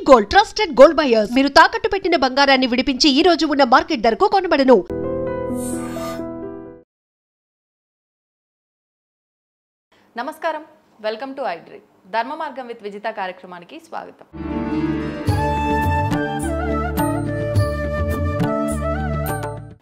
Gold trusted gold buyers మీరు తాకట్టు పెట్టిన బంగారాన్ని విడిపించి ఈ రోజు ఉన్న మార్కెట్ ధరకు కొనబడను. నమస్కారం, వెల్కమ్ టు ఐడ్రీ ధర్మ మార్గం విత్ విజిత కార్యక్రమానికి స్వాగతం.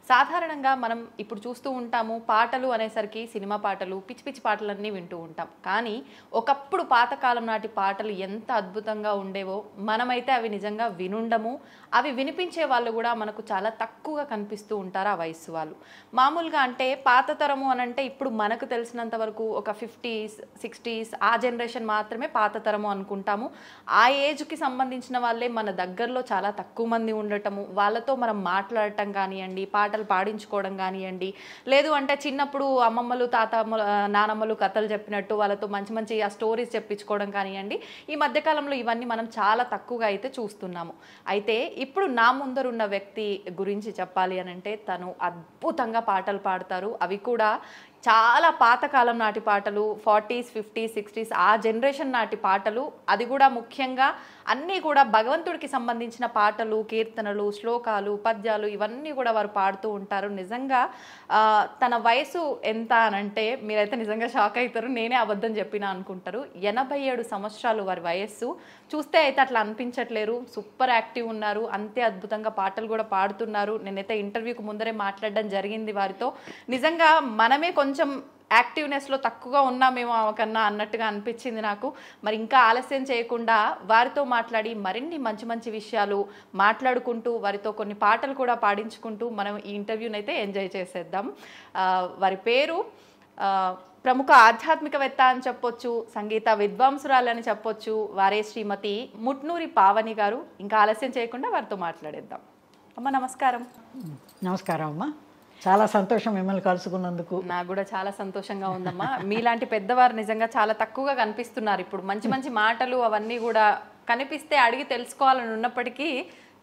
సాధారణంగా మనం ఇప్పుడు చూస్తూ ఉంటాము, పాటలు అనేసరికి సినిమా పాటలు, పిచ్చి పిచ్చి పాటలన్నీ వింటూ ఉంటాం. కానీ ఒకప్పుడు పాతకాలం నాటి పాటలు ఎంత అద్భుతంగా ఉండేవో మనమైతే అవి నిజంగా వినుండము. అవి వినిపించే వాళ్ళు కూడా మనకు చాలా తక్కువగా కనిపిస్తూ ఉంటారు ఆ వయస్సు వాళ్ళు. మామూలుగా అంటే పాత తరము అని అంటే ఇప్పుడు మనకు తెలిసినంత వరకు ఒక 50s 60s ఆ జనరేషన్ మాత్రమే పాత తరము అనుకుంటాము. ఆ ఏజ్కి సంబంధించిన వాళ్ళే మన దగ్గరలో చాలా తక్కువ మంది ఉండటము, వాళ్ళతో మనం మాట్లాడటం కానివ్వండి, పాటలు పాడించుకోవడం కానివ్వండి, లేదు అంటే చిన్నప్పుడు అమ్మమ్మలు నానమ్మలు కథలు చెప్పినట్టు వాళ్ళతో మంచి మంచి ఆ స్టోరీస్ చెప్పించుకోవడం కానివ్వండి, ఈ మధ్యకాలంలో ఇవన్నీ మనం చాలా తక్కువగా అయితే చూస్తున్నాము. అయితే ఇప్పుడు నా ముందరున్న వ్యక్తి గురించి చెప్పాలి అని అంటే తను అద్భుతంగా పాటలు పాడతారు. అవి కూడా చాలా పాతకాలం నాటి పాటలు, 40s 50s 60s ఆ జనరేషన్ నాటి పాటలు. అది కూడా ముఖ్యంగా అన్నీ కూడా భగవంతుడికి సంబంధించిన పాటలు, కీర్తనలు, శ్లోకాలు, పద్యాలు ఇవన్నీ కూడా వారు పాడుతూ ఉంటారు. నిజంగా తన వయసు ఎంత అనంటే మీరైతే నిజంగా షాక్ అవుతారు. నేనే అబద్ధం చెప్పినా అనుకుంటారు. 87 సంవత్సరాలు వారి వయస్సు. చూస్తే అయితే అట్లా అనిపించట్లేరు. సూపర్ యాక్టివ్ ఉన్నారు, అంతే అద్భుతంగా పాటలు కూడా పాడుతున్నారు. నేనైతే ఇంటర్వ్యూకి ముందరే మాట్లాడడం జరిగింది వారితో. నిజంగా మనమే కొంచెం యాక్టివ్నెస్లో తక్కువగా ఉన్నామేమో కన్నా అన్నట్టుగా అనిపించింది నాకు. మరి ఇంకా ఆలస్యం చేయకుండా వారితో మాట్లాడి మరిన్ని మంచి మంచి విషయాలు మాట్లాడుకుంటూ వారితో కొన్ని పాటలు కూడా పాడించుకుంటూ మనం ఈ ఇంటర్వ్యూని అయితే ఎంజాయ్ చేసేద్దాం. వారి పేరు ప్రముఖ ఆధ్యాత్మికవేత్త అని చెప్పొచ్చు, సంగీత విద్వాంసురాలని చెప్పొచ్చు. వారే శ్రీమతి ముట్నూరి పావని గారు. ఇంకా ఆలస్యం చేయకుండా వారితో మాట్లాడేద్దాం. అమ్మ నమస్కారం. నమస్కారం అమ్మ, చాలా సంతోషం మిమ్మల్ని కలుసుకున్నందుకు. నాకు కూడా చాలా సంతోషంగా ఉందమ్మా. మీలాంటి పెద్దవారు నిజంగా చాలా తక్కువగా కనిపిస్తున్నారు. ఇప్పుడు మంచి మంచి మాటలు అవన్నీ కూడా కనిపిస్తే అడిగి తెలుసుకోవాలని ఉన్నప్పటికీ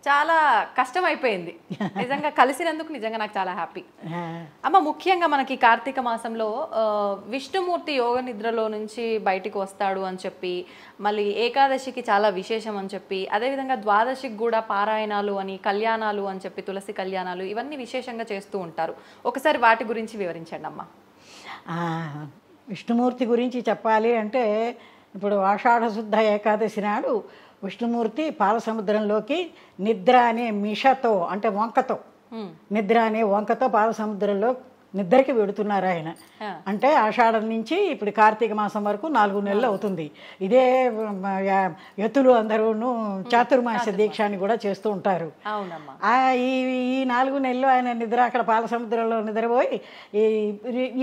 చాలా కష్టం అయిపోయింది. నిజంగా కలిసినందుకు నిజంగా నాకు చాలా హ్యాపీ అమ్మ. ముఖ్యంగా మనకి కార్తీక మాసంలో విష్ణుమూర్తి యోగ నిద్రలో నుంచి బయటికి వస్తాడు అని చెప్పి, మళ్ళీ ఏకాదశికి చాలా విశేషం అని చెప్పి, అదేవిధంగా ద్వాదశికి కూడా పారాయణాలు అని, కళ్యాణాలు అని చెప్పి, తులసి కళ్యాణాలు ఇవన్నీ విశేషంగా చేస్తూ ఉంటారు. ఒకసారి వాటి గురించి వివరించండి అమ్మ. విష్ణుమూర్తి గురించి చెప్పాలి అంటే ఇప్పుడు ఆషాఢ శుద్ధ ఏకాదశి నాడు విష్ణుమూర్తి పాలసముద్రంలోకి నిద్ర అనే మిషతో అంటే వంకతో, నిద్ర అనే వంకతో పాలసముద్రంలో నిద్రకి వెడుతున్నారు ఆయన. అంటే ఆషాఢం నుంచి ఇప్పుడు కార్తీక మాసం వరకు 4 నెలలు అవుతుంది. ఇదే యతులు అందరూను చాతుర్మాస దీక్ష అని కూడా చేస్తూ ఉంటారు. ఈ 4 నెలలు ఆయన నిద్ర అక్కడ పాలసముద్రంలో నిద్రపోయి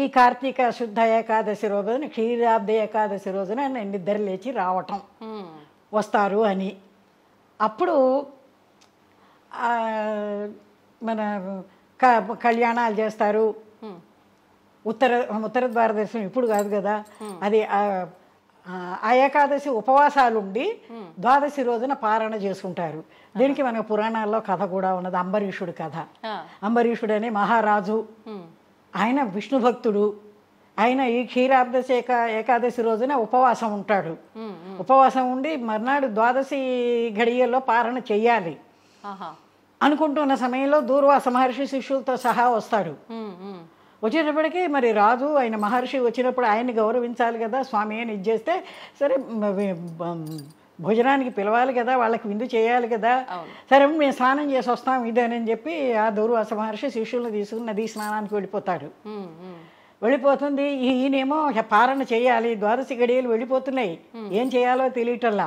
ఈ కార్తీక శుద్ధ ఏకాదశి రోజున, క్షీరాబ్ద ఏకాదశి రోజున ఆయన నిద్ర లేచి రావటం వస్తారు అని. అప్పుడు మన కళ్యాణాలు చేస్తారు. ఉత్తర భారతదేశం ఇప్పుడు కాదు కదా, అది ఆ ఏకాదశి ఉపవాసాలుండి ద్వాదశి రోజున పారణ చేసుకుంటారు. దీనికి మనకు పురాణాల్లో కథ కూడా ఉన్నది, అంబరీషుడు కథ. అంబరీషుడు అనే మహారాజు, ఆయన విష్ణు భక్తుడు. ఆయన ఈ క్షీరాబ్దశి ఏకాదశి రోజున ఉపవాసం ఉంటాడు. ఉపవాసం ఉండి మర్నాడు ద్వాదశి ఘడియల్లో పారణ చెయ్యాలి అనుకుంటున్న సమయంలో దూర్వాస మహర్షి శిష్యులతో సహా వస్తాడు. వచ్చేటప్పటికీ మరి రాజు ఆయన మహర్షి వచ్చినప్పుడు ఆయన్ని గౌరవించాలి కదా, స్వామి అని ఇచ్చేస్తే సరే భోజనానికి పిలవాలి కదా, వాళ్ళకి విందు చేయాలి కదా, సరే మేము స్నానం చేసి వస్తాం ఇదేనని చెప్పి ఆ దూర్వాస మహర్షి శిష్యులను తీసుకుని నదీ స్నానానికి వెళ్ళిపోతుంది. ఈయనేమో పారణ చేయాలి, ద్వాదశి గడియలు వెళ్ళిపోతున్నాయి, ఏం చేయాలో తెలియటల్లా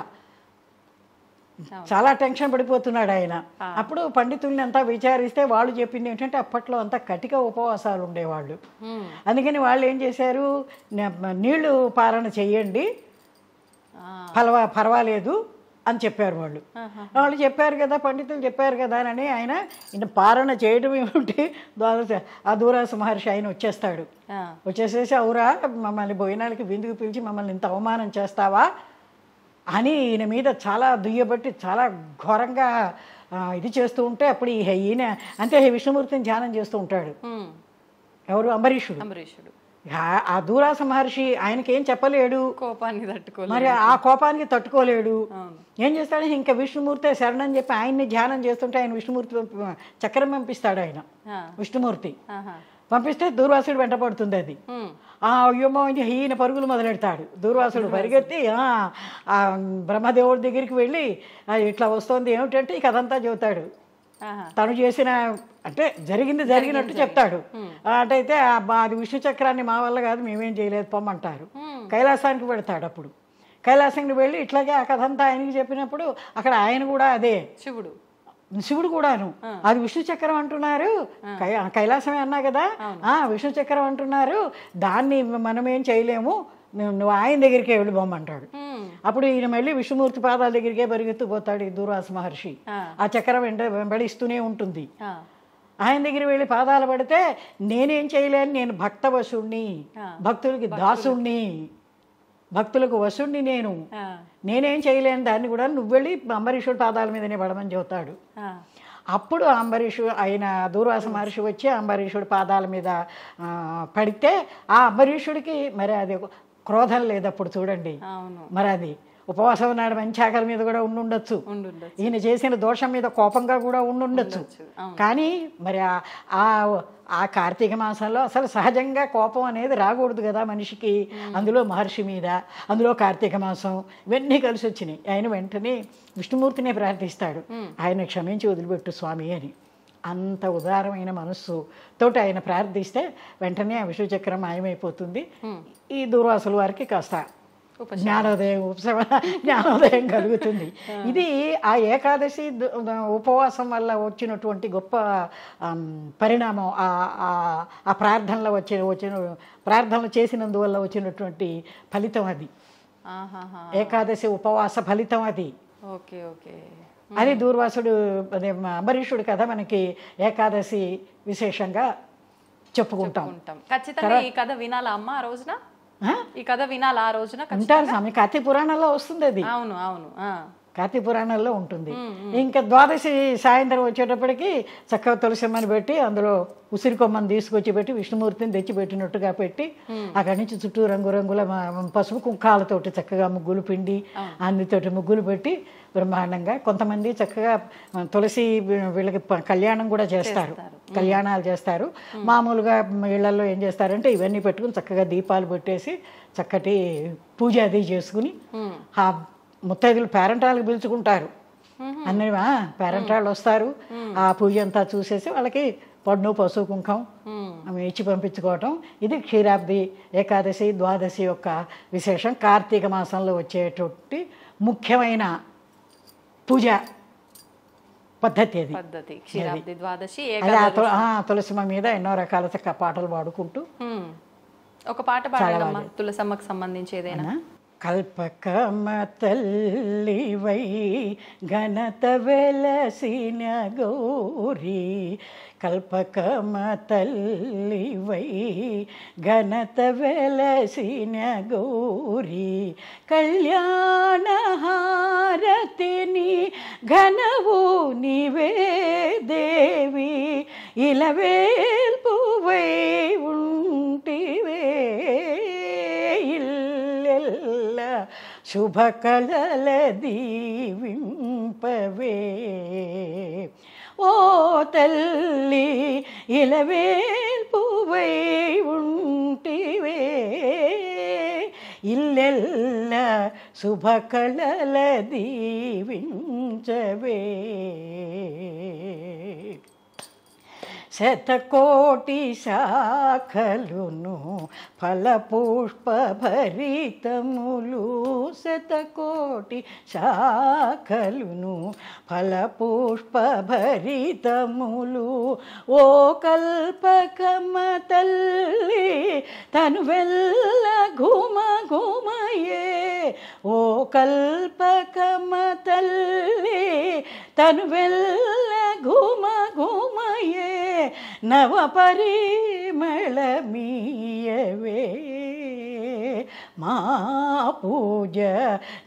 చాలా టెన్షన్ పడిపోతున్నాడు ఆయన. అప్పుడు పండితుల్ని అంతా విచారిస్తే వాళ్ళు చెప్పింది ఏంటంటే అప్పట్లో అంతా కటిక ఉపవాసాలు ఉండేవాళ్ళు. అందుకని వాళ్ళు ఏం చేశారు, నీళ్లు పారణ చెయ్యండి పర్వాలేదు అని చెప్పారు వాళ్ళు. వాళ్ళు చెప్పారు కదా, పండితులు చెప్పారు కదా అని ఆయన పారణ చేయడం ఏమిటి, ఆ దూరాస మహర్షి ఆయన వచ్చేస్తాడు. వచ్చేసేసి అవురా మమ్మల్ని భోజనాలకి విందుకు పిలిచి మమ్మల్ని ఇంత అవమానం చేస్తావా అని ఈయన మీద చాలా దుయ్యబట్టి చాలా ఘోరంగా ఇది చేస్తూ ఉంటే అప్పుడు ఈయన అంతే విష్ణుమూర్తిని ధ్యానం చేస్తూ ఉంటాడు. ఎవరు, అంబరీషుడు. ఆ దూర్వాస మహర్షి ఆయనకేం చెప్పలేడు, కోపాన్ని తట్టుకోలేదు. మరి ఆ కోపానికి తట్టుకోలేడు. ఏం చేస్తాడు, ఇంకా విష్ణుమూర్తే శరణని చెప్పి ఆయన్ని ధ్యానం చేస్తుంటే ఆయన విష్ణుమూర్తి చక్రం పంపిస్తాడు. ఆయన విష్ణుమూర్తి పంపిస్తే దూర్వాసుడు వెంట పడుతుంది అది. అయ్యమ్మో ఈయన పరుగులు మొదలెడతాడు. దూర్వాసుడు పరిగెత్తి ఆ బ్రహ్మదేవుడి దగ్గరికి వెళ్ళి ఇట్లా వస్తుంది ఏమిటంటే ఇక అదంతా చెబుతాడు. తను చేసిన అంటే జరిగినట్టు చెప్తాడు. అటైతే అది విష్ణు చక్రాన్ని మా వల్ల కాదు, మేమేం చేయలేదు పొమ్మంటారు. కైలాసానికి వెళతాడు. అప్పుడు కైలాసానికి వెళ్ళి ఇట్లాగే ఆ కథ అంతా ఆయనకి చెప్పినప్పుడు అక్కడ ఆయన కూడా అదే శివుడు కూడాను అది విష్ణు చక్రం అంటున్నారు. కైలాసమే అన్నా కదా, విష్ణు చక్రం అంటున్నారు, దాన్ని మనమేం చేయలేము, నువ్వు ఆయన దగ్గరికే వెళ్ళి బొమ్మంటాడు. అప్పుడు ఈయన మళ్ళీ విష్ణుమూర్తి పాదాల దగ్గరికే పరిగెత్తుపోతాడు ఈ దూర్వాస మహర్షి. ఆ చక్రం వెంబడిస్తూనే ఉంటుంది. ఆయన దగ్గర వెళ్ళి పాదాలు పడితే నేనేం చేయలేను, నేను భక్తవశుణ్ణి, భక్తులకి దాసుణ్ణి, భక్తులకు వశుణ్ణి, నేనేం చేయలేను దాన్ని కూడా నువ్వు వెళ్ళి అంబరీషుడి పాదాల మీదనే పడమని చెబుతాడు. అప్పుడు ఆయన దూర్వాస మహర్షి వచ్చి అంబరీషుడి పాదాల మీద పడితే ఆ అంబరీషుడికి మరి అది క్రోధం లేదు అప్పుడు చూడండి. మరి అది ఉపవాసం నాడు మంచి ఆకలి మీద కూడా ఉండుండొచ్చు, ఈయన చేసిన దోషం మీద కోపంగా కూడా ఉండుండొచ్చు. కానీ మరి ఆ కార్తీక మాసంలో అసలు సహజంగా కోపం అనేది రాకూడదు కదా మనిషికి. అందులో మహర్షి మీద, అందులో కార్తీక మాసం ఇవన్నీ కలిసి వచ్చినాయి. ఆయన వెంటనే విష్ణుమూర్తినే ప్రార్థిస్తాడు, ఆయన క్షమించి వదిలిపెట్టు స్వామి అని. అంత ఉదారమైన మనస్సు తోటి ఆయన ప్రార్థిస్తే వెంటనే ఆ విష్ణుచక్రం మాయమైపోతుంది. ఈ దూర్వాసుల వారికి కాస్త జ్ఞానోదయం కలుగుతుంది. ఇది ఆ ఏకాదశి ఉపవాసం వల్ల వచ్చినటువంటి గొప్ప పరిణామం. ఆ ప్రార్థనలో వచ్చిన ప్రార్థనలు చేసినందువల్ల వచ్చినటువంటి ఫలితం అది. ఏకాదశి ఉపవాస ఫలితం అది. అది దూర్వాసుడు అదే అంబరీషుడు కథ మనకి ఏకాదశి విశేషంగా చెప్పుకుంటాం. ఖచ్చితంగా ఈ కథ వినాలా అమ్మ ఆ రోజున? ఈ కథ వినాలి ఆ రోజున ఉంటారు స్వామి. కార్తీక పురాణంలో వస్తుంది అది. అవును అవును, కార్తీక పురాణంలో ఉంటుంది. ఇంకా ద్వాదశి సాయంత్రం వచ్చేటప్పటికి చక్కగా తులసిమ్మని పెట్టి అందులో ఉసిరి కొమ్మని తీసుకొచ్చి పెట్టి విష్ణుమూర్తిని తెచ్చిపెట్టినట్టుగా పెట్టి అక్కడి నుంచి చుట్టూ రంగురంగుల పసుపు కుంకాలతోటి చక్కగా ముగ్గులు పిండి అన్నితోటి ముగ్గులు పెట్టి బ్రహ్మాండంగా కొంతమంది చక్కగా తులసి వీళ్ళకి కళ్యాణం కూడా చేస్తారు, కళ్యాణాలు చేస్తారు. మామూలుగా ఇళ్లలో ఏం చేస్తారంటే ఇవన్నీ పెట్టుకుని చక్కగా దీపాలు పెట్టేసి చక్కటి పూజ అది చేసుకుని ఆ ముత్తైదులు పేరెంటాలకు పిలుచుకుంటారు. అన్ని పేరెంటాళ్ళు వస్తారు, ఆ పూజ అంతా చూసేసి వాళ్ళకి పన్ను పసుపు కుంకం ఇచ్చి పంపించుకోవటం. ఇది క్షీరాబ్ది ఏకాదశి ద్వాదశి యొక్క విశేషం. కార్తీక మాసంలో వచ్చేటువంటి ముఖ్యమైన పూజ పద్ధతి అది. తులసిమ మీద ఎన్నో రకాల చక్క పాటలు పాడుకుంటూ ఒక పాట పాడాలమ్మా తులసమ్మకు సంబంధించి ఏదైనా. కల్పకమ తల్లివై ఘనత వెలసిన గౌరీ, కల్పకమ తల్లివై ఘనత వెలసిన గౌరీ, కళ్యాణ హారతిని ఘనవు నీవే దేవి, ఇలవేల్పువై ఉంటివే శుభ కళల దీవింపవే. ఓ తల్లి ఇలవేల్పువై ఉంటివే, ఇల్లెల్ల శుభ కళల దీవించవే. శతకోటి శాఖలును ఫలపుష్ప భరితములు, శతకోటి శాఖలును ఫలపుష్ప భరితములు, ఓ కల్పకమ తల్లి తనువెల్ల ఘుమ ఘుమయే, ఓ కల్పకమ తల్లి తనువెల్ల ఘుమ ఘుమయే, నవ పరిమళమీయవే మా పూజ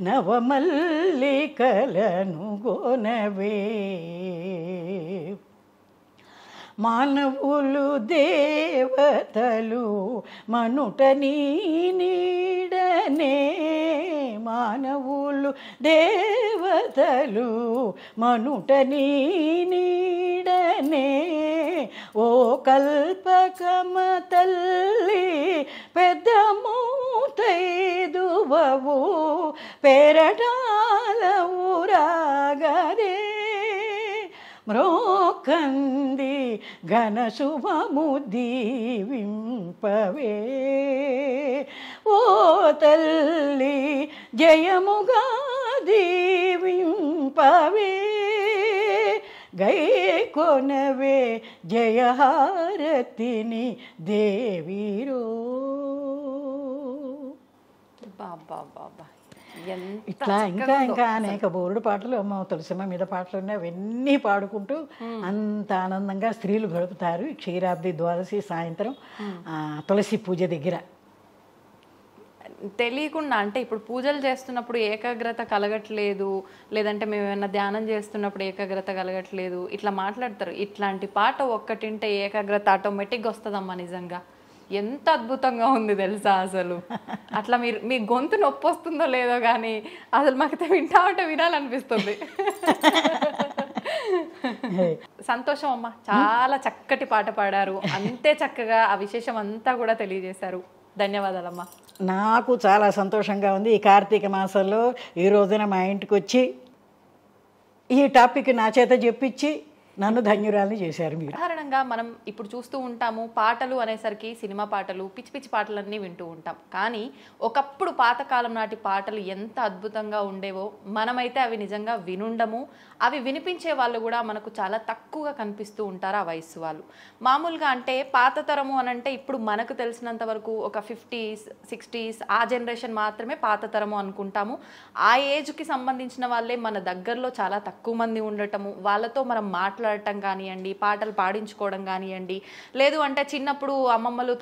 నవమల్లికలను గొనవే. మానవులు దేవతలు మనుట నీ నీడనే, మానవులు దేవతలు మనుట నీ నీడనే, ఓ కల్పకమ తల్లి పెద్ద మూతైదువవు పేరటాల ఊరాగరే, మ్రోకంది ఘన శుభము దీవింపవే, ఓ తల్లి జయముగా దీవింపవే, గై కొనవే జయహారతిని దేవీరో. బాబా బాబా, ఇట్లా ఇంకా ఇంకా అనేక బోరుడు పాటలు అమ్మ తులసిమ్మ మీద పాటలు ఉన్నాయి. అవన్నీ పాడుకుంటూ అంత ఆనందంగా స్త్రీలు గడుపుతారు ఈ క్షీరాబ్ది ద్వాదశి సాయంత్రం తులసి పూజ దగ్గర. తెలియకుండా అంటే ఇప్పుడు పూజలు చేస్తున్నప్పుడు ఏకాగ్రత కలగట్లేదు, లేదంటే మేము ఏమైనా ధ్యానం చేస్తున్నప్పుడు ఏకాగ్రత కలగట్లేదు ఇట్లా మాట్లాడతారు. ఇట్లాంటి పాట ఒక్కటింటే ఏకాగ్రత ఆటోమేటిక్గా వస్తుందమ్మా. నిజంగా ఎంత అద్భుతంగా ఉంది తెలుసా అసలు. అట్లా మీరు మీ గొంతు నొప్పి వస్తుందో లేదో కానీ అసలు మాకైతే వింటా ఉంటే వినాలనిపిస్తుంది. సంతోషం అమ్మా, చాలా చక్కటి పాట పాడారు, అంతే చక్కగా ఆ విశేషం అంతా కూడా తెలియజేశారు. ధన్యవాదాలమ్మా. నాకు చాలా సంతోషంగా ఉంది. ఈ కార్తీక మాసంలో ఈ రోజున మా ఇంటికి వచ్చి ఈ టాపిక్ నా చేత చెప్పించి నన్ను ధన్యురాలని చేశారు మీరు. సాధారణంగా మనం ఇప్పుడు చూస్తూ ఉంటాము, పాటలు అనేసరికి సినిమా పాటలు, పిచ్చి పిచ్చి పాటలన్నీ వింటూ ఉంటాం. కానీ ఒకప్పుడు పాతకాలం నాటి పాటలు ఎంత అద్భుతంగా ఉండేవో మనమైతే అవి నిజంగా వినుండము. అవి వినిపించే వాళ్ళు కూడా మనకు చాలా తక్కువగా కనిపిస్తూ ఉంటారు ఆ వయస్సు వాళ్ళు. మామూలుగా అంటే పాత తరము అని అంటే ఇప్పుడు మనకు తెలిసినంత వరకు ఒక 50s 60s ఆ జనరేషన్ మాత్రమే పాత తరము అనుకుంటాము. ఆ ఏజ్కి సంబంధించిన వాళ్ళే మన దగ్గరలో చాలా తక్కువ మంది ఉండటము, వాళ్ళతో మనం మాట్లాడటం కానివ్వండి, పాటలు పాడించుకోవడం కానివ్వండి, లేదు అంటే చిన్నప్పుడు అమ్మమ్మలు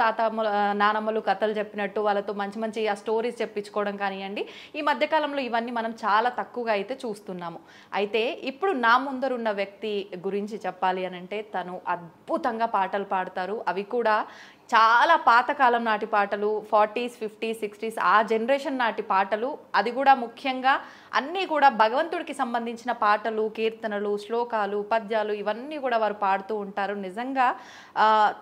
నానమ్మలు కథలు చెప్పినట్టు వాళ్ళతో మంచి మంచి ఆ స్టోరీస్ చెప్పించుకోవడం కానివ్వండి, ఈ మధ్యకాలంలో ఇవన్నీ మనం చాలా తక్కువగా అయితే చూస్తున్నాము. అయితే ఇప్పుడు నా ముందరున్న వ్యక్తి గురించి చెప్పాలి అని అంటే తను అద్భుతంగా పాటలు పాడతారు. అవి కూడా చాలా పాతకాలం నాటి పాటలు, 40s 50s 60s ఆ జనరేషన్ నాటి పాటలు. అది కూడా ముఖ్యంగా అన్నీ కూడా భగవంతుడికి సంబంధించిన పాటలు, కీర్తనలు, శ్లోకాలు, పద్యాలు ఇవన్నీ కూడా వారు పాడుతూ ఉంటారు. నిజంగా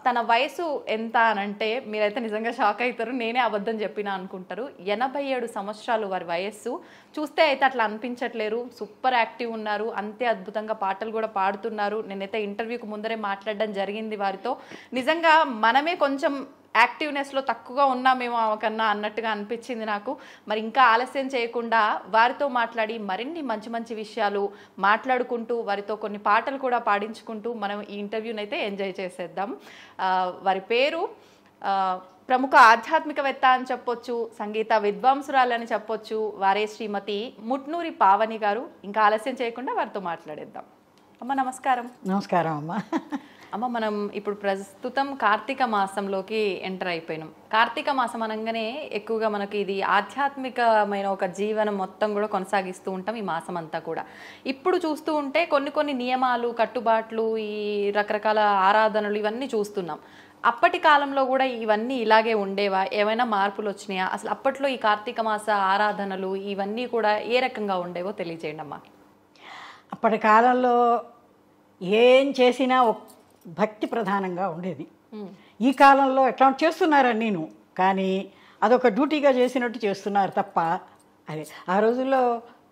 తన వయసు ఎంత అనంటే మీరైతే నిజంగా షాక్ అవుతారు, నేనే అబద్ధం చెప్పినా అనుకుంటారు. 87 సంవత్సరాలు వారి వయస్సు. చూస్తే అయితే అట్లా అనిపించట్లేరు, సూపర్ యాక్టివ్ ఉన్నారు, అంతే అద్భుతంగా పాటలు కూడా పాడుతున్నారు. నేనైతే ఇంటర్వ్యూకి ముందరే మాట్లాడడం జరిగింది వారితో. నిజంగా మనమే కొంచెం యాక్టివ్నెస్లో తక్కువగా ఉన్నామేమో కన్నా అన్నట్టుగా అనిపించింది నాకు. మరి ఇంకా ఆలస్యం చేయకుండా వారితో మాట్లాడి మరిన్ని మంచి మంచి విషయాలు మాట్లాడుకుంటూ వారితో కొన్ని పాటలు కూడా పాడించుకుంటూ మనం ఈ ఇంటర్వ్యూని అయితే ఎంజాయ్ చేసేద్దాం. వారి పేరు ప్రముఖ ఆధ్యాత్మికవేత్త అని చెప్పొచ్చు, సంగీత విద్వాంసురాలని చెప్పొచ్చు. వారే శ్రీమతి ముట్నూరి పావని గారు. ఇంకా ఆలస్యం చేయకుండా వారితో మాట్లాడేద్దాం. అమ్మ నమస్కారం. నమస్కారం అమ్మ. అమ్మ మనం ఇప్పుడు ప్రస్తుతం కార్తీక మాసంలోకి ఎంటర్ అయిపోయినాం. కార్తీక మాసం అనగానే ఎక్కువగా మనకి ఇది ఆధ్యాత్మికమైన ఒక జీవనం మొత్తం కూడా కొనసాగిస్తూ ఉంటాం ఈ మాసం అంతా కూడా. ఇప్పుడు చూస్తూ ఉంటే కొన్ని నియమాలు, కట్టుబాట్లు, ఈ రకరకాల ఆరాధనలు ఇవన్నీ చూస్తున్నాం. అప్పటి కాలంలో కూడా ఇవన్నీ ఇలాగే ఉండేవా? ఏమైనా మార్పులు వచ్చినాయా? అసలు అప్పట్లో ఈ కార్తీక మాస ఆరాధనలు ఇవన్నీ కూడా ఏ రకంగా ఉండేవో తెలియజేయండి అమ్మా. అప్పటి కాలంలో ఏం చేసినా భక్తి ప్రధానంగా ఉండేది. ఈ కాలంలో ఎట్లా చేస్తున్నారని నేను, కానీ అదొక డ్యూటీగా చేసినట్టు చేస్తున్నారు తప్ప. అదే ఆ రోజుల్లో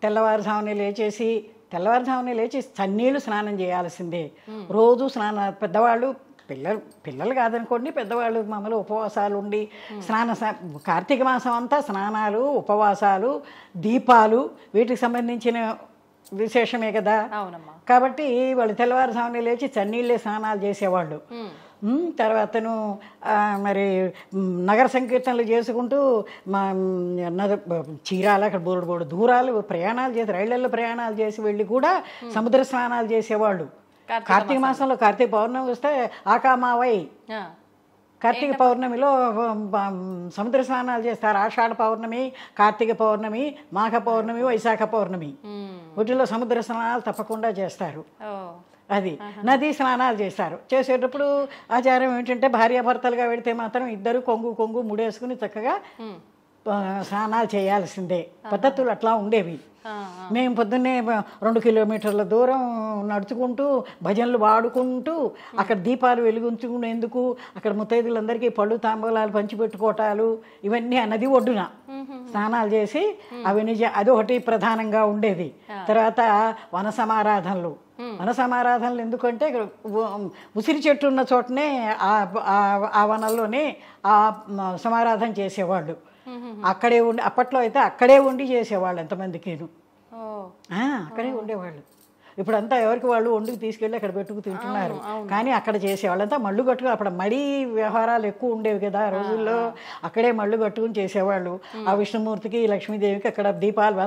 తెల్లవారుజామునే లేచి చన్నీళ్ళు స్నానం చేయాల్సిందే. రోజు స్నానం, పెద్దవాళ్ళు పిల్లలు కాదనుకోండి, పెద్దవాళ్ళు మామూలు ఉపవాసాలు ఉండి కార్తీక మాసం అంతా స్నానాలు, ఉపవాసాలు, దీపాలు వీటికి సంబంధించిన విశేషమే కదా. కాబట్టి వాళ్ళు తెల్లవారుజామునే లేచి చన్నీళ్ళే స్నానాలు చేసేవాళ్ళు. తర్వాతను మరి నగర సంకీర్తనలు చేసుకుంటూ చీరాల అక్కడ బోర్డు దూరాలు ప్రయాణాలు చేసి, రైళ్లలో ప్రయాణాలు చేసి వెళ్ళి కూడా సముద్ర స్నానాలు చేసేవాళ్ళు. కార్తీక మాసంలో కార్తీక పౌర్ణమి వస్తే ఆకామావై కార్తీక పౌర్ణమిలో సముద్ర స్నానాలు చేస్తారు. ఆషాఢ పౌర్ణమి, కార్తీక పౌర్ణమి, మాఘ పౌర్ణమి, వైశాఖ పౌర్ణమి వీటిలో సముద్ర స్నానాలు తప్పకుండా చేస్తారు. అది నదీ స్నానాలు చేశారు. చేసేటప్పుడు ఆచారం ఏంటంటే భార్యాభర్తలుగా పెడితే మాత్రం ఇద్దరు కొంగు ముడేసుకుని చక్కగా స్నానాలు చేయాల్సిందే. పద్ధతులు అట్లా ఉండేవి. మేము పొద్దున్నే 2 కిలోమీటర్ల దూరం నడుచుకుంటూ భజనలు పాడుకుంటూ అక్కడ దీపాలు వెలిగించుకునేందుకు అక్కడ ముత్తైదులందరికీ పళ్ళు తాంబూలాలు పంచిపెట్టుకోవటాలు ఇవన్నీ ఆ నది ఒడ్డున స్నానాలు చేసి అది ఒకటి ప్రధానంగా ఉండేది. తర్వాత వన సమారాధనలు ఎందుకంటే ఉసిరి చెట్టు ఉన్న చోటనే ఆ వనంలోనే ఆ సమారాధన చేసేవాళ్ళు. అక్కడే ఉండి అప్పట్లో అయితే అక్కడే ఉండి చేసేవాళ్ళు ఎంతమందికిను. అక్కడే ఉండేవాళ్ళు. ఇప్పుడంతా ఎవరికి వాళ్ళు వండుకు తీసుకెళ్ళి అక్కడ పెట్టుకు తింటున్నారు. కానీ అక్కడ చేసేవాళ్ళంతా మళ్ళు కట్టుకుని అప్పుడు మడి వ్యవహారాలు ఎక్కువ ఉండేవి కదా ఆ రోజుల్లో. అక్కడే మళ్ళు కట్టుకుని చేసేవాళ్ళు. ఆ విష్ణుమూర్తికి లక్ష్మీదేవికి అక్కడ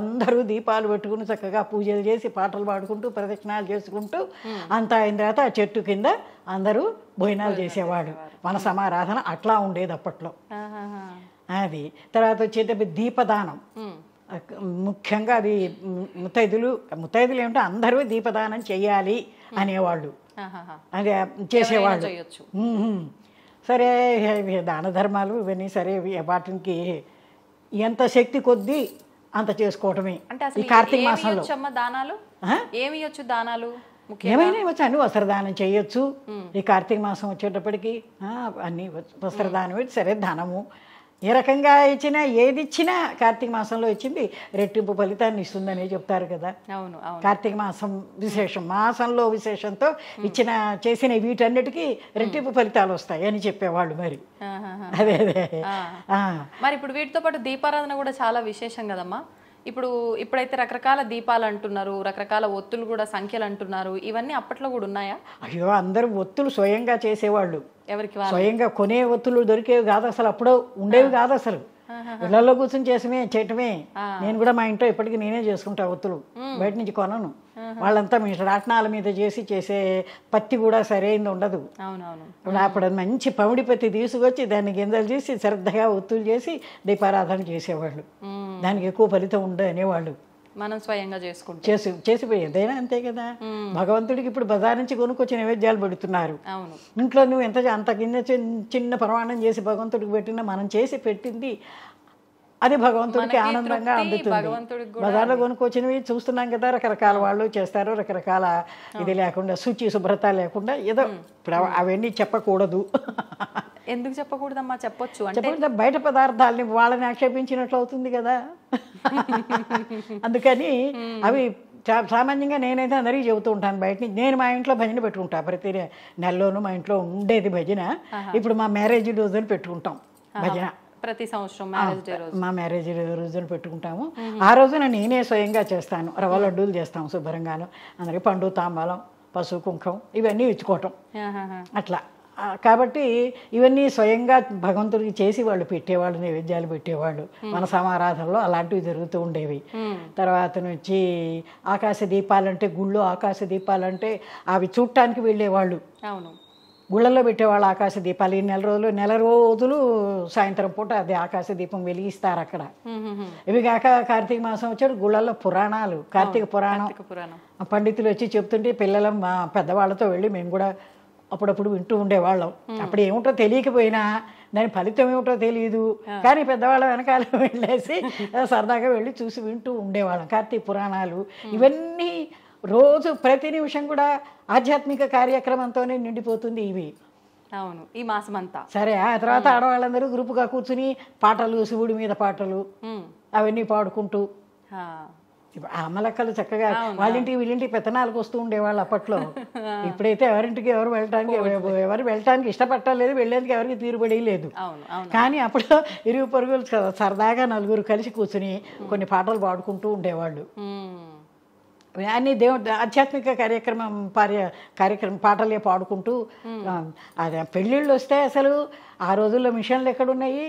అందరూ దీపాలు పెట్టుకుని చక్కగా పూజలు చేసి పాటలు పాడుకుంటూ ప్రదక్షిణాలు చేసుకుంటూ అంతా అయిన తర్వాత ఆ చెట్టు కింద అందరూ భోజనాలు చేసేవాడు. మన సమారాధన అట్లా ఉండేది అప్పట్లో. అది తర్వాత వచ్చేటప్పుడు దీపదానం. ముఖ్యంగా అది ముత్తైదులు ఏమిటో అందరూ దీపదానం చెయ్యాలి అనేవాళ్ళు. అది చేసేవాళ్ళు. సరే దాన ధర్మాలు ఇవన్నీ సరే వాటికి ఎంత శక్తి కొద్దీ అంత చేసుకోవటమే. ఈ కార్తీక మాసంలో దానాలు ఏమైనా ఇవ్వచ్చు. అన్ని వస్త్రదానం చేయొచ్చు. ఈ కార్తీక మాసం వచ్చేటప్పటికి అన్ని వస్త్రదానం సరే దానము ఏ రకంగా ఇచ్చినా ఏది ఇచ్చినా కార్తీక మాసంలో ఇచ్చింది రెట్టింపు ఫలితాన్ని ఇస్తుందని చెప్తారు కదా. కార్తీక మాసం విశేషం, మాసంలో విశేషంతో చేసిన వీటన్నిటికీ రెట్టింపు ఫలితాలు వస్తాయి అని చెప్పేవాళ్ళు. మరి అదే మరి ఇప్పుడు వీటితో పాటు దీపారాధన కూడా చాలా విశేషం కదమ్మా. ఇప్పుడైతే రకరకాల దీపాలు అంటున్నారు, రకరకాల ఒత్తులు కూడా సంఖ్యలు అంటున్నారు. ఇవన్నీ అప్పట్లో కూడా ఉన్నాయా? అయ్యో, అందరూ ఒత్తులు స్వయంగా చేసేవాళ్ళు. ఎవరికి స్వయంగా కొనే ఒత్తులు దొరికేవి కాదు అసలు. అప్పుడు ఉండేవి కాదు అసలు. ఇళ్లలో కూర్చొని చేయటమే. నేను కూడా మా ఇంట్లో ఇప్పటికీ నేనే చేసుకుంటా ఒత్తులు, బయట నుంచి కొనను. వాళ్ళంతా మీ రాట్నాల మీద చేసే పత్తి కూడా సరైనది ఉండదు. అప్పుడు మంచి పమిడి పత్తి తీసుకొచ్చి దాన్ని గింజలు చేసి శ్రద్ధగా ఒత్తులు చేసి దీపారాధన చేసేవాళ్ళు. దానికి ఎక్కువ ఫలితం ఉండదు అనేవాళ్ళు. మనం స్వయంగా చేసిపోయి ఏదైనా అంతే కదా. భగవంతుడికి ఇప్పుడు బజార్ నుంచి కొనుక్కొచ్చి నైవేద్యాలు పెడుతున్నారు. ఇంట్లో నువ్వు అంత కింద చిన్న ప్రమాణం చేసి భగవంతుడికి పెట్టినా మనం చేసి పెట్టింది అది భగవంతుడికి ఆనందంగా అందుతుంది. బజార్లో కొనుక్కొచ్చినవి చూస్తున్నాం కదా, రకరకాల వాళ్ళు చేస్తారు. రకరకాల ఇది లేకుండా శుభ్రత లేకుండా ఏదో ఇప్పుడు అవన్నీ చెప్పకూడదు. ఎందుకు చెప్పకూడదమ్మా? చెప్పొచ్చు. అంటే బయట పదార్థాలని వాళ్ళని ఆక్షేపించినట్లు అవుతుంది కదా. అందుకని అవి సామాన్యంగా నేనైతే అందరికీ చెబుతూ ఉంటాను. బయట నుంచి నేను మా ఇంట్లో భజన పెట్టుకుంటా. ప్రతి నెలలోనూ మా ఇంట్లో ఉండేది భజన. ఇప్పుడు మా మ్యారేజ్ రోజున పెట్టుకుంటాం భజన. ప్రతి సంవత్సరం మా మ్యారేజ్ రోజున పెట్టుకుంటాము. ఆ రోజున నేనే స్వయంగా చేస్తాను. రవ్వ లడ్డూలు చేస్తాము శుభ్రంగాను. అందరికి పండు తాంబాలం పసుపు కుంకం ఇవన్నీ ఇచ్చుకోవటం అట్లా. కాబట్టి ఇవన్నీ స్వయంగా భగవంతుడికి చేసి వాళ్ళు పెట్టేవాళ్ళు, నైవేద్యాలు పెట్టేవాళ్ళు. మన సమారాధనలో అలాంటివి జరుగుతూ ఉండేవి. తర్వాత నుంచి ఆకాశ దీపాలంటే గుళ్ళో ఆకాశ దీపాలంటే అవి చూడటానికి వెళ్ళేవాళ్ళు. గుళ్ళల్లో పెట్టేవాళ్ళు ఆకాశ దీపాలు. ఈ నెల రోజులు సాయంత్రం పూట అది ఆకాశ దీపం వెలిగిస్తారు అక్కడ. ఇవి కాక కార్తీక మాసం వచ్చాడు గుళ్ళల్లో పురాణాలు, కార్తీక పురాణం పండితులు వచ్చి చెప్తుంటే పిల్లల మా పెద్దవాళ్ళతో వెళ్ళి మేము కూడా అప్పుడప్పుడు వింటూ ఉండేవాళ్ళం. అప్పుడు ఏమిటో తెలియకపోయినా దాని ఫలితం ఏమిటో తెలియదు, కానీ పెద్దవాళ్ళ వెనకాల వెళ్ళేసి సరదాగా వెళ్ళి చూసి వింటూ ఉండేవాళ్ళం. కార్తీక పురాణాలు ఇవన్నీ రోజు ప్రతి నిమిషం కూడా ఆధ్యాత్మిక కార్యక్రమంతోనే నిండిపోతుంది ఇవి. అవును, ఈ మాసం అంతా. సరే, ఆ తర్వాత ఆడవాళ్ళందరూ గ్రూపుగా కూర్చుని పాటలు, శివుడి మీద పాటలు అవన్నీ పాడుకుంటూ అమ్మలక్కలు చక్కగా వాళ్ళింటికి వీళ్ళింటికి పెత్తనాలకు వస్తూ ఉండేవాళ్ళు అప్పట్లో. ఇప్పుడైతే ఎవరింటికి ఎవరు వెళ్ళటానికి ఇష్టపట్టలేదు, వెళ్ళేందుకు ఎవరికి తీరుబడి లేదు. కానీ అప్పుడు ఇరుగు పొరుగులు సరదాగా నలుగురు కలిసి కూర్చుని కొన్ని పాటలు పాడుకుంటూ ఉండేవాళ్ళు. అన్ని దేవుడు ఆధ్యాత్మిక కార్యక్రమం పాటలే పాడుకుంటూ. అదే పెళ్ళిళ్ళు వస్తే అసలు ఆ రోజుల్లో మిషన్లు ఎక్కడున్నాయి?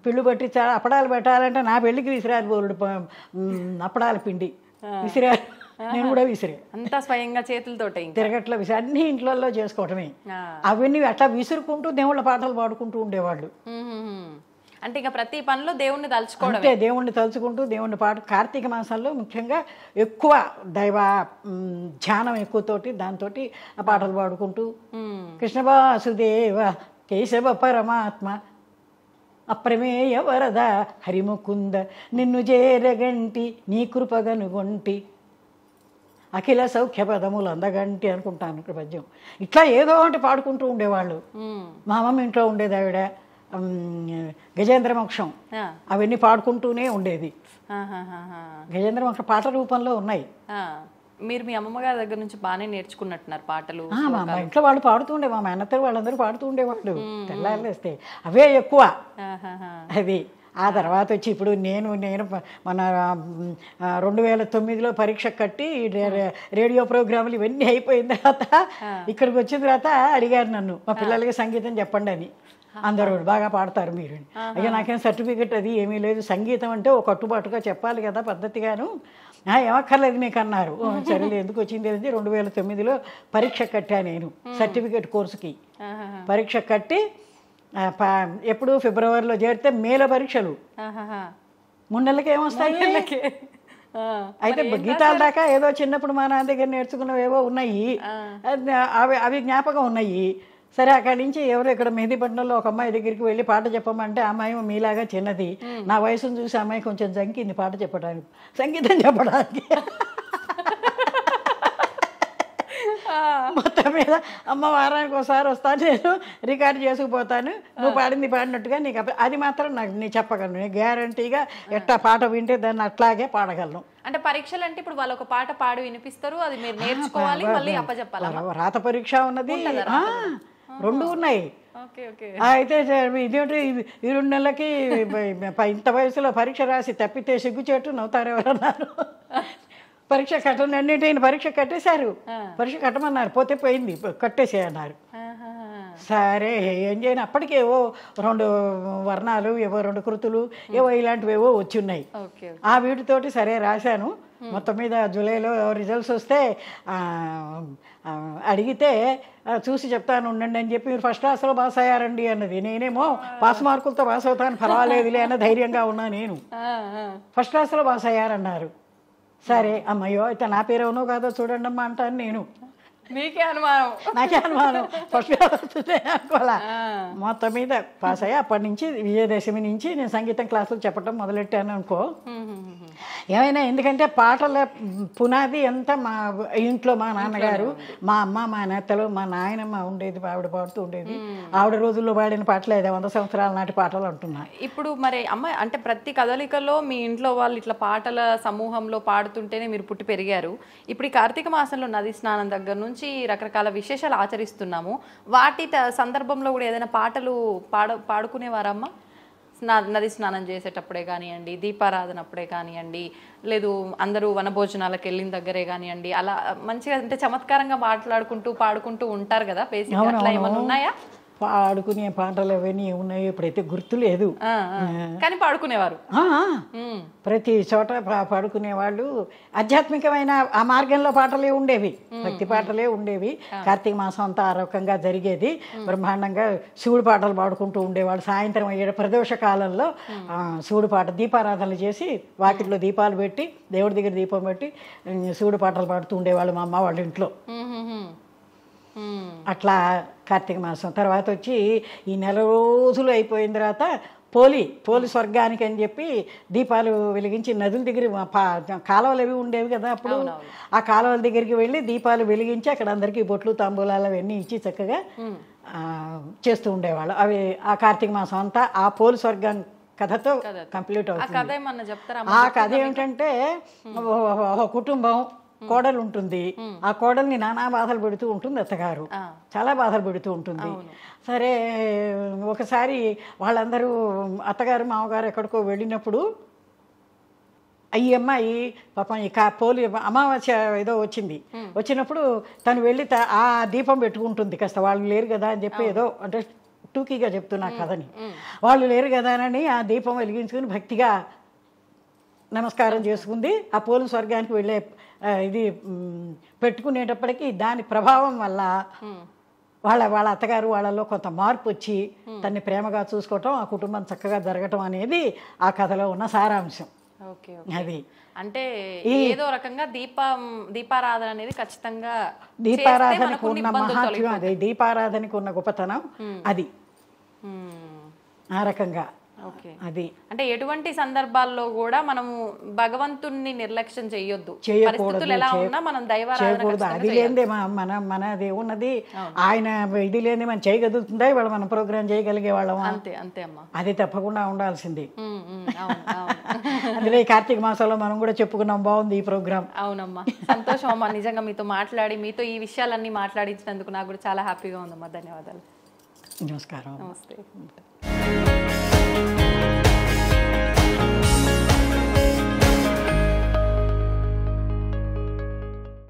పిల్లు పట్టి అప్పడాలు పెట్టాలంటే నా పెళ్ళికి విసిరారు బోరుడు అప్పడాల పిండి విసిరారు. నేను కూడా విసిరే అంతా స్వయంగా చేతులతో తిరగట్ల విసిరి అన్ని ఇంట్లో చేసుకోవటమే. అవన్నీ అట్లా విసురుకుంటూ దేవుళ్ళ పాటలు పాడుకుంటూ ఉండేవాళ్ళు. అంటే ఇక ప్రతి పనిలో దేవుణ్ణి తలుచుకోవడం. అంటే దేవుణ్ణి తలుచుకుంటూ దేవుణ్ణి కార్తీక మాసంలో ముఖ్యంగా ఎక్కువ దైవ ధ్యానం ఎక్కువతోటి దాంతోటి ఆ పాటలు పాడుకుంటూ కృష్ణ వాసుదేవ కేశవ పరమాత్మ అప్రమేయ వరద హరిముకుంద నిన్ను చేరగంటి నీ కృపగనుగొంటి అఖిల సౌఖ్య పదములు అందగంటి అనుకుంటాను ఇక్కడ పద్యం. ఇట్లా ఏదో ఒకటి పాడుకుంటూ ఉండేవాళ్ళు. మా అమ్మమ్మ ఇంట్లో ఉండేది ఆవిడ గజేంద్ర మోక్షం అవన్నీ పాడుకుంటూనే ఉండేది. గజేంద్ర మోక్షం పాట రూపంలో ఉన్నాయి. మీరు మీ అమ్మమ్మ గారి దగ్గర నుంచి బాగానే నేర్చుకున్నట్టున్నారు పాటలు. మా ఇంట్లో వాళ్ళు పాడుతుండే, మా మేనత్తలు వాళ్ళందరూ పాడుతూ ఉండేవాళ్ళు. తెల్లారేస్తే అవే ఎక్కువ. అది ఆ తర్వాత వచ్చి ఇప్పుడు నేను మన 2009లో పరీక్ష కట్టి రేడియో ప్రోగ్రాములు ఇవన్నీ అయిపోయిన తర్వాత ఇక్కడికి వచ్చిన తర్వాత అడిగారు నన్ను, మా పిల్లలకి సంగీతం చెప్పండి అని. అందరూ బాగా పాడతారు మీరు. అయ్యా నాకేం సర్టిఫికెట్ అది ఏమీ లేదు, సంగీతం అంటే ఒక కట్టుబాటుగా చెప్పాలి కదా పద్ధతిగాను, ఏమక్కర్లేదు మీకు అన్నారు. సరేలే ఎందుకు వచ్చింది అనేది 2009లో పరీక్ష కట్టా నేను సర్టిఫికెట్ కోర్సుకి. పరీక్ష కట్టి ఎప్పుడు ఫిబ్రవరిలో చేరితే మేలో పరీక్షలు, 3 నెలలకి ఏమొస్తాయి. అయితే గీతాల దాకా ఏదో చిన్నప్పుడు మా నాన్న దగ్గర నేర్చుకున్నవేవో ఉన్నాయి, అవి జ్ఞాపకం ఉన్నాయి. సరే అక్కడి నుంచి ఎవరు ఇక్కడ మెహదీపట్నంలో ఒక అమ్మాయి దగ్గరికి వెళ్ళి పాట చెప్పమంటే అమ్మాయి మీలాగా చిన్నది, నా వయసును చూసి అమ్మాయి కొంచెం జంకింది పాట చెప్పడానికి, సంగీతం చెప్పడానికి. మొత్తం మీద అమ్మ వారానికి ఒకసారి వస్తాను, నేను రికార్డు చేసుకుపోతాను, నువ్వు పాడింది పాడినట్టుగా నీకు అది మాత్రం నాకు నీ చెప్పగలను, నేను గ్యారంటీగా ఎట్టా పాట వింటే దాన్ని అట్లాగే పాడగలను. అంటే పరీక్షలు అంటే ఇప్పుడు వాళ్ళు ఒక పాట పాడి వినిపిస్తారు, అది మీరు నేర్చుకోవాలి, మళ్ళీ అప్పచెప్పాలి. రాత పరీక్ష ఉన్నది, 2 ఉన్నాయి. అయితే ఇదేంటి ఈ 2 నెలలకి ఇంత వయసులో పరీక్ష రాసి తప్పితే సిగ్గుచేటు నవ్వుతారు ఎవరన్నారు. పరీక్ష కట్టండి అన్నింటి పరీక్ష కట్టేశారు, పరీక్ష కట్టమన్నారు, పోతే పోయింది కట్టేసేయన్నారు. సరే ఏం చేయను, అప్పటికి ఏవో 2 వర్ణాలు ఏవో 2 కృతులు ఏవో ఇలాంటివి ఏవో వచ్చి ఉన్నాయి. ఆ వీటితోటి సరే రాశాను. మొత్తం మీద జూలైలో రిజల్ట్స్ వస్తే అడిగితే చూసి చెప్తాను ఉండండి అని చెప్పి, మీరు ఫస్ట్ క్లాస్లో పాస్ అయ్యారండి అన్నది. నేనేమో పాస్ మార్కులతో పాస్ అవుతాను పర్వాలేదులే అన్న ధైర్యంగా ఉన్నా నేను. ఫస్ట్ క్లాస్లో పాస్ అయ్యారన్నారు. సరే అమ్మయ్యో అయితే నా పేరు అవునో కాదో చూడండి అమ్మా అంటాను నేను. మీకే అనుమానం, నాకే అనుమానం, ఫస్ట్ వస్తుంది అనుకోవాలా. మొత్తం మీద పాస్ అయ్యా. అప్పటి నుంచి విజయదశమి నుంచి నేను సంగీతం క్లాసులు చెప్పడం మొదలెట్టాను అనుకో. ఏమైనా ఎందుకంటే పాటల పునాది అంతా మా ఇంట్లో మా నాన్నగారు, మా అమ్మ, మా నేతలు, మా నాయనమ్మ ఉండేది, ఆవిడ పాడుతూ ఉండేది. ఆవిడ రోజుల్లో పాడిన పాటలు 100 సంవత్సరాల నాటి పాటలు అంటున్నా. ఇప్పుడు మరి అమ్మ అంటే ప్రతి కదలికలో మీ ఇంట్లో వాళ్ళు ఇట్లా పాటల సమూహంలో పాడుతుంటేనే మీరు పుట్టి పెరిగారు. ఇప్పుడు ఈ కార్తీక మాసంలో నది స్నానం దగ్గర నుంచి రకరకాల విశేషాలు ఆచరిస్తున్నాము. వాటి సందర్భంలో కూడా ఏదైనా పాటలు పాడుకునేవారమ్మా? నది స్నానం చేసేటప్పుడే కానివ్వండి, దీపారాధన అప్పుడే కానివ్వండి, లేదు అందరూ వనభోజనాలకు వెళ్ళిన దగ్గరే కానివ్వండి, అలా మంచిగా అంటే చమత్కారంగా మాట్లాడుకుంటూ పాడుకుంటూ ఉంటారు కదా బేసిక్. అట్లా ఏమైనా ఉన్నాయా? పాడుకునే పాటలు అవన్నీ ఉన్నాయి, ఇప్పుడైతే గుర్తు లేదు, కానీ పాడుకునేవారు. ప్రతి చోట పాడుకునేవాళ్ళు. ఆధ్యాత్మికమైన ఆ మార్గంలో పాటలే ఉండేవి, భక్తి పాటలే ఉండేవి. కార్తీక మాసం అంతా ఆ రకంగా జరిగేది. బ్రహ్మాండంగా శివుడు పాటలు పాడుకుంటూ ఉండేవాళ్ళు. సాయంత్రం అయ్యే ప్రదోష కాలంలో శివుడు పాట దీపారాధనలు చేసి వాకిట్లో దీపాలు పెట్టి దేవుడి దగ్గర దీపం పెట్టి శివుడు పాటలు పాడుతూ ఉండేవాళ్ళు మా అమ్మ వాళ్ళ ఇంట్లో. అట్లా కార్తీక మాసం తర్వాత వచ్చి ఈ 4 రోజులు అయిపోయిన తర్వాత పోలి స్వర్గానికి అని చెప్పి దీపాలు వెలిగించి నదుల దగ్గర కాలువలు అవి ఉండేవి కదా అప్పుడు, ఆ కాలువల దగ్గరికి వెళ్ళి దీపాలు వెలిగించి అక్కడ అందరికీ బొట్లు తాంబూలాలు అవన్నీ ఇచ్చి చక్కగా చేస్తూ ఉండేవాళ్ళు. అవి ఆ కార్తీక మాసం అంతా ఆ పోలి స్వర్గం కథతో కంప్లీట్ అవుతుంది. ఆ కథ ఏమిటంటే ఒక కుటుంబం కోడలు ఉంటుంది, ఆ కోడల్ని నానా బాధలు పెడుతూ ఉంటుంది అత్తగారు, చాలా బాధలు పెడుతూ ఉంటుంది. సరే ఒకసారి వాళ్ళందరూ అత్తగారు మామగారు ఎక్కడికో వెళ్ళినప్పుడు ఈ అమ్మాయి పాపం ఈ పోలి అమావాస్య ఏదో వచ్చినప్పుడు తను వెళ్ళి ఆ దీపం పెట్టుకుంటుంది. కాస్త వాళ్ళు లేరు కదా అని చెప్పి ఏదో అంటే టూకీగా చెప్తున్నా కథని. వాళ్ళు లేరు కదా అని ఆ దీపం వెలిగించుకుని భక్తిగా నమస్కారం చేసుకుంది. ఆ పోలి స్వర్గానికి వెళ్ళే ఇది పెట్టుకునేటప్పటికీ దాని ప్రభావం వల్ల వాళ్ళ అత్తగారు వాళ్ళలో కొంత మార్పు వచ్చి తన్ని ప్రేమగా చూసుకోవటం, ఆ కుటుంబం చక్కగా జరగటం అనేది ఆ కథలో ఉన్న సారాంశం. ఓకే. అది అంటే ఏదో రకంగా దీపారాధన అనేది ఖచ్చితంగా దీపారాధనకు ఉన్న మహాత్మ్యం, అది దీపారాధనకు ఉన్న గొప్పతనం అది. ఆ రకంగా ఓకే. అది అంటే ఎటువంటి సందర్భాల్లో కూడా మనము భగవంతుణ్ణి నిర్లక్ష్యం చేయొద్దు, పరిస్థితులు ఎలా ఉన్నా మనం చేయకూడదు. అది లేదే మనది ఉన్నది, ఆయన ఇది లేని మనం చేయగలుగుతుందా ఇవాళ మనం ప్రోగ్రామ్ చేయగలిగే వాళ్ళం. అంతే అంతే అమ్మా, అది తప్పకుండా ఉండాల్సింది. అందులో ఈ కార్తీక మాసంలో మనం కూడా చెప్పుకున్నాం, బాగుంది ఈ ప్రోగ్రామ్. అవునమ్మా, సంతోషం అమ్మా, నిజంగా మీతో మాట్లాడి, మీతో ఈ విషయాలన్నీ మాట్లాడించినందుకు నాకు కూడా చాలా హ్యాపీగా ఉందమ్మా. ధన్యవాదాలు. నమస్కారం. నమస్తే.